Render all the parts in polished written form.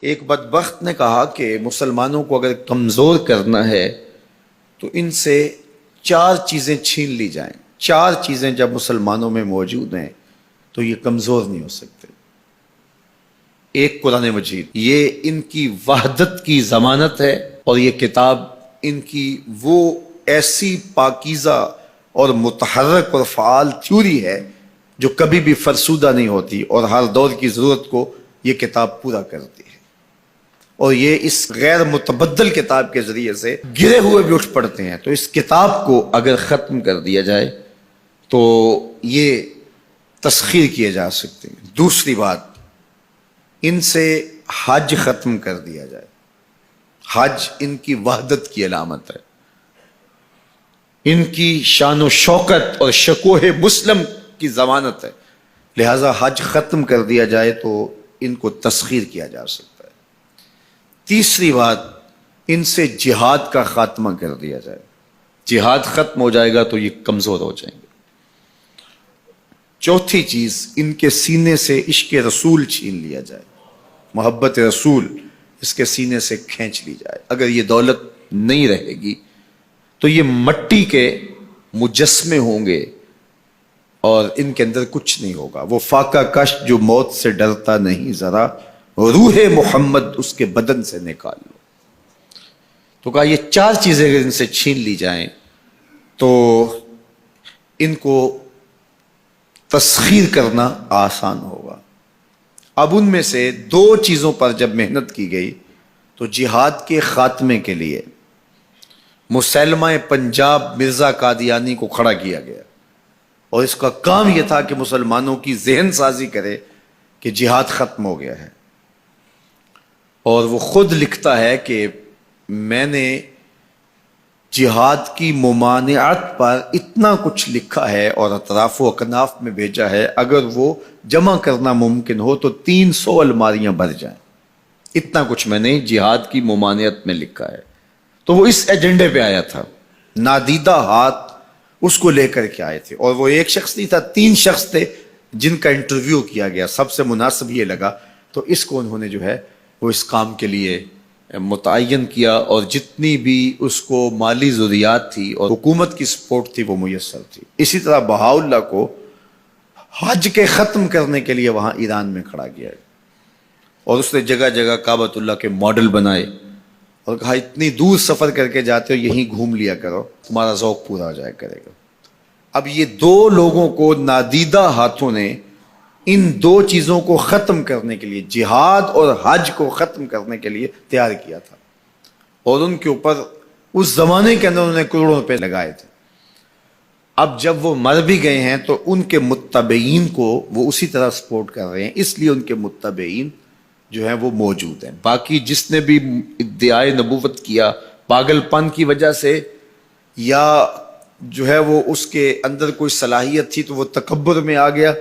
ایک بدبخت نے کہا کہ مسلمانوں کو اگر کمزور کرنا ہے تو ان سے 4 چیزیں چھین لی جائیں. 4 چیزیں جب مسلمانوں میں موجود ہیں تو یہ کمزور نہیں ہو سکتے. ایک قرآن مجید، یہ ان کی وحدت کی ضمانت ہے، اور یہ کتاب ان کی وہ ایسی پاکیزہ اور متحرک اور فعال تھیوری ہے جو کبھی بھی فرسودہ نہیں ہوتی، اور ہر دور کی ضرورت کو یہ کتاب پورا کرتی ہے. اور یہ اس غیر متبدل کتاب کے ذریعے سے گرے ہوئے بھی اٹھ پڑتے ہیں. تو اس کتاب کو اگر ختم کر دیا جائے تو یہ تسخیر کیے جا سکتے ہیں. دوسری بات، ان سے حج ختم کر دیا جائے. حج ان کی وحدت کی علامت ہے، ان کی شان و شوکت اور شکوہ مسلم کی ضمانت ہے. لہذا حج ختم کر دیا جائے تو ان کو تسخیر کیا جا سکتا ہے. تیسری بات، ان سے جہاد کا خاتمہ کر دیا جائے. جہاد ختم ہو جائے گا تو یہ کمزور ہو جائیں گے. چوتھی چیز، ان کے سینے سے عشق رسول چھین لیا جائے. محبت رسول اس کے سینے سے کھینچ لی جائے. اگر یہ دولت نہیں رہے گی تو یہ مٹی کے مجسمے ہوں گے اور ان کے اندر کچھ نہیں ہوگا. وہ فاقہ کش جو موت سے ڈرتا نہیں ذرا، روح محمد اس کے بدن سے نکال لو. تو کہا یہ 4 چیزیں اگر ان سے چھین لی جائیں تو ان کو تسخیر کرنا آسان ہوگا. اب ان میں سے 2 چیزوں پر جب محنت کی گئی تو جہاد کے خاتمے کے لیے مسلمہ پنجاب مرزا قادیانی کو کھڑا کیا گیا، اور اس کا کام یہ تھا کہ مسلمانوں کی ذہن سازی کرے کہ جہاد ختم ہو گیا ہے. اور وہ خود لکھتا ہے کہ میں نے جہاد کی ممانعت پر اتنا کچھ لکھا ہے اور اطراف و اکناف میں بھیجا ہے، اگر وہ جمع کرنا ممکن ہو تو 300 الماریاں بھر جائیں. اتنا کچھ میں نے جہاد کی ممانعت میں لکھا ہے. تو وہ اس ایجنڈے پہ آیا تھا. نادیدہ ہاتھ اس کو لے کر کے آئے تھے، اور وہ ایک شخص نہیں تھا، 3 شخص تھے جن کا انٹرویو کیا گیا. سب سے مناسب یہ لگا تو اس کو انہوں نے جو ہے وہ اس کام کے لیے متعین کیا، اور جتنی بھی اس کو مالی ضروریات تھی اور حکومت کی سپورٹ تھی وہ میسر تھی. اسی طرح بہاؤاللہ کو حج کے ختم کرنے کے لیے وہاں ایران میں کھڑا کیا، اور اس نے جگہ جگہ کعبۃ اللہ کے ماڈل بنائے اور کہا اتنی دور سفر کر کے جاتے ہو، یہیں گھوم لیا کرو، تمہارا ذوق پورا ہو جائے کرے گا. اب یہ 2 لوگوں کو نادیدہ ہاتھوں نے ان 2 چیزوں کو ختم کرنے کے لیے، جہاد اور حج کو ختم کرنے کے لیے تیار کیا تھا، اور ان کے اوپر اس زمانے کے اندر انہوں نے کروڑوں روپے لگائے تھے. اب جب وہ مر بھی گئے ہیں تو ان کے متبعین کو وہ اسی طرح سپورٹ کر رہے ہیں، اس لیے ان کے متبعین جو ہیں وہ موجود ہیں. باقی جس نے بھی ادعائے نبوت کیا پاگل پن کی وجہ سے، یا جو ہے وہ اس کے اندر کوئی صلاحیت تھی تو وہ تکبر میں آ گیا،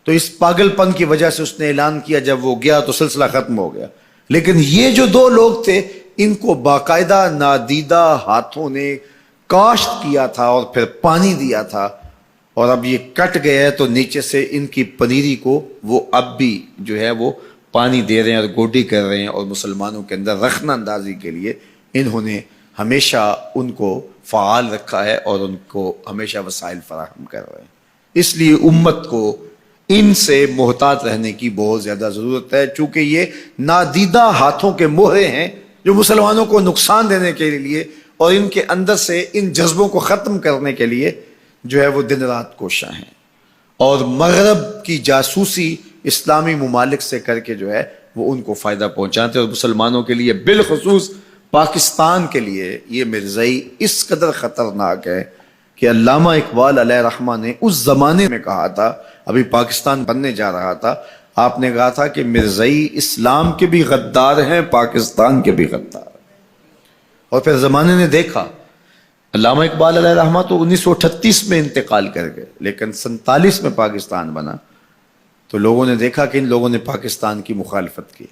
تو اس پاگل پن کی وجہ سے اس نے اعلان کیا، جب وہ گیا تو سلسلہ ختم ہو گیا. لیکن یہ جو 2 لوگ تھے ان کو باقاعدہ نادیدہ ہاتھوں نے کاشت کیا تھا اور پھر پانی دیا تھا، اور اب یہ کٹ گیا ہے تو نیچے سے ان کی پنیری کو وہ اب بھی جو ہے وہ پانی دے رہے ہیں اور گوڈی کر رہے ہیں، اور مسلمانوں کے اندر رخنہ اندازی کے لیے انہوں نے ہمیشہ ان کو فعال رکھا ہے اور ان کو ہمیشہ وسائل فراہم کر رہے ہیں. اس لیے امت کو ان سے محتاط رہنے کی بہت زیادہ ضرورت ہے، چونکہ یہ نادیدہ ہاتھوں کے مہرے ہیں جو مسلمانوں کو نقصان دینے کے لیے اور ان کے اندر سے ان جذبوں کو ختم کرنے کے لیے جو ہے وہ دن رات کوشاں ہیں، اور مغرب کی جاسوسی اسلامی ممالک سے کر کے جو ہے وہ ان کو فائدہ پہنچاتے ہیں. اور مسلمانوں کے لیے بالخصوص پاکستان کے لیے یہ مرزائی اس قدر خطرناک ہے کہ علامہ اقبال علیہ رحمہ نے اس زمانے میں کہا تھا، ابھی پاکستان بننے جا رہا تھا، آپ نے کہا تھا کہ مرزائی اسلام کے بھی غدار ہیں، پاکستان کے بھی غدار ہیں. اور پھر زمانے نے دیکھا، علامہ اقبال علیہ رحمہ تو 1938 میں انتقال کر گئے، لیکن 47 میں پاکستان بنا تو لوگوں نے دیکھا کہ ان لوگوں نے پاکستان کی مخالفت کی،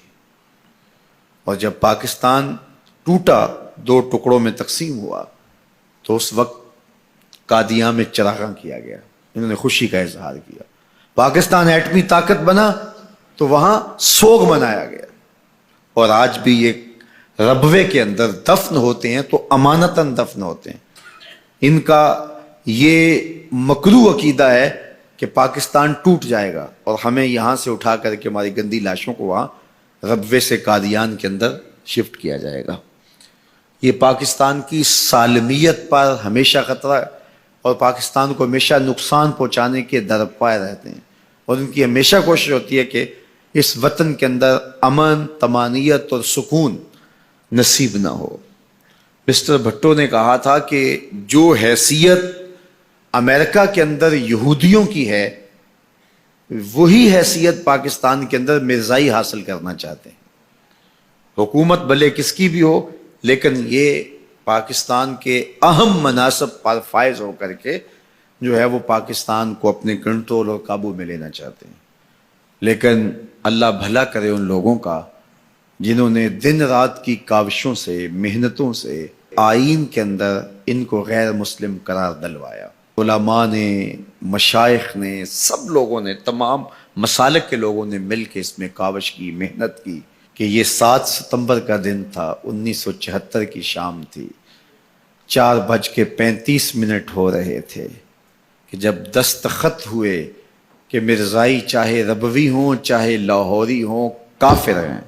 اور جب پاکستان ٹوٹا، 2 ٹکڑوں میں تقسیم ہوا، تو اس وقت قادیاں میں چراغاں کیا گیا، انہوں نے خوشی کا اظہار کیا. پاکستان ایٹمی طاقت بنا تو وہاں سوگ منایا گیا، اور آج بھی یہ ربوے کے اندر دفن ہوتے ہیں تو امانتاً دفن ہوتے ہیں. ان کا یہ مکروہ عقیدہ ہے کہ پاکستان ٹوٹ جائے گا اور ہمیں یہاں سے اٹھا کر کے ہماری گندی لاشوں کو وہاں ربوے سے قادیان کے اندر شفٹ کیا جائے گا. یہ پاکستان کی سالمیت پر ہمیشہ خطرہ ہے اور پاکستان کو ہمیشہ نقصان پہنچانے کے درپائے رہتے ہیں اور ان کی ہمیشہ کوشش ہوتی ہے کہ اس وطن کے اندر امن، طمانینت اور سکون نصیب نہ ہو. مسٹر بھٹو نے کہا تھا کہ جو حیثیت امریکہ کے اندر یہودیوں کی ہے وہی حیثیت پاکستان کے اندر مرزائی حاصل کرنا چاہتے ہیں. حکومت بھلے کس کی بھی ہو لیکن یہ پاکستان کے اہم مناصب پر فائز ہو کر کے جو ہے وہ پاکستان کو اپنے کنٹرول اور قابو میں لینا چاہتے ہیں. لیکن اللہ بھلا کرے ان لوگوں کا جنہوں نے دن رات کی کاوشوں سے، محنتوں سے آئین کے اندر ان کو غیر مسلم قرار دلوایا. علماء نے، مشائخ نے، سب لوگوں نے، تمام مسالک کے لوگوں نے مل کے اس میں کاوش کی، محنت کی کہ یہ 7 ستمبر کا دن تھا، 1974 کی شام تھی، 4:35 ہو رہے تھے کہ جب دستخط ہوئے کہ مرزائی چاہے ربوی ہوں چاہے لاہوری ہوں کافر ہیں.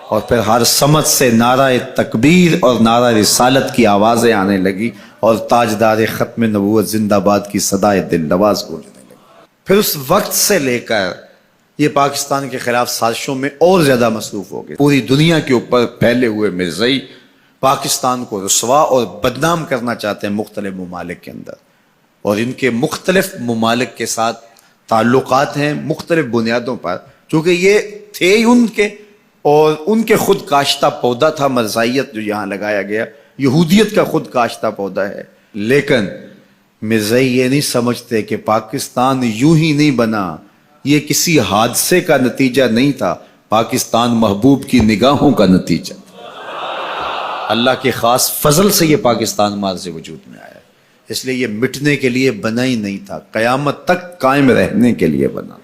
اور پھر ہر سمت سے نعرہ تکبیر اور نعرہ رسالت کی آوازیں آنے لگی اور تاجدار ختم نبوت زندہ باد کی صدائے دل نواز گونجنے لگی. پھر اس وقت سے لے کر یہ پاکستان کے خلاف سازشوں میں اور زیادہ مصروف ہو گئے. پوری دنیا کے اوپر پھیلے ہوئے مرزائی پاکستان کو رسوا اور بدنام کرنا چاہتے ہیں مختلف ممالک کے اندر، اور ان کے مختلف ممالک کے ساتھ تعلقات ہیں مختلف بنیادوں پر، چونکہ یہ تھے ان کے اور ان کے خود کاشتہ پودا تھا مرزائیت جو یہاں لگایا گیا، یہودیت کا خود کاشتہ پودا ہے. لیکن مرزائی یہ نہیں سمجھتے کہ پاکستان یوں ہی نہیں بنا، یہ کسی حادثے کا نتیجہ نہیں تھا، پاکستان محبوب کی نگاہوں کا نتیجہ. اللہ کے خاص فضل سے یہ پاکستان مارز وجود میں آیا، اس لیے یہ مٹنے کے لیے بنا ہی نہیں تھا، قیامت تک قائم رہنے کے لیے بنا.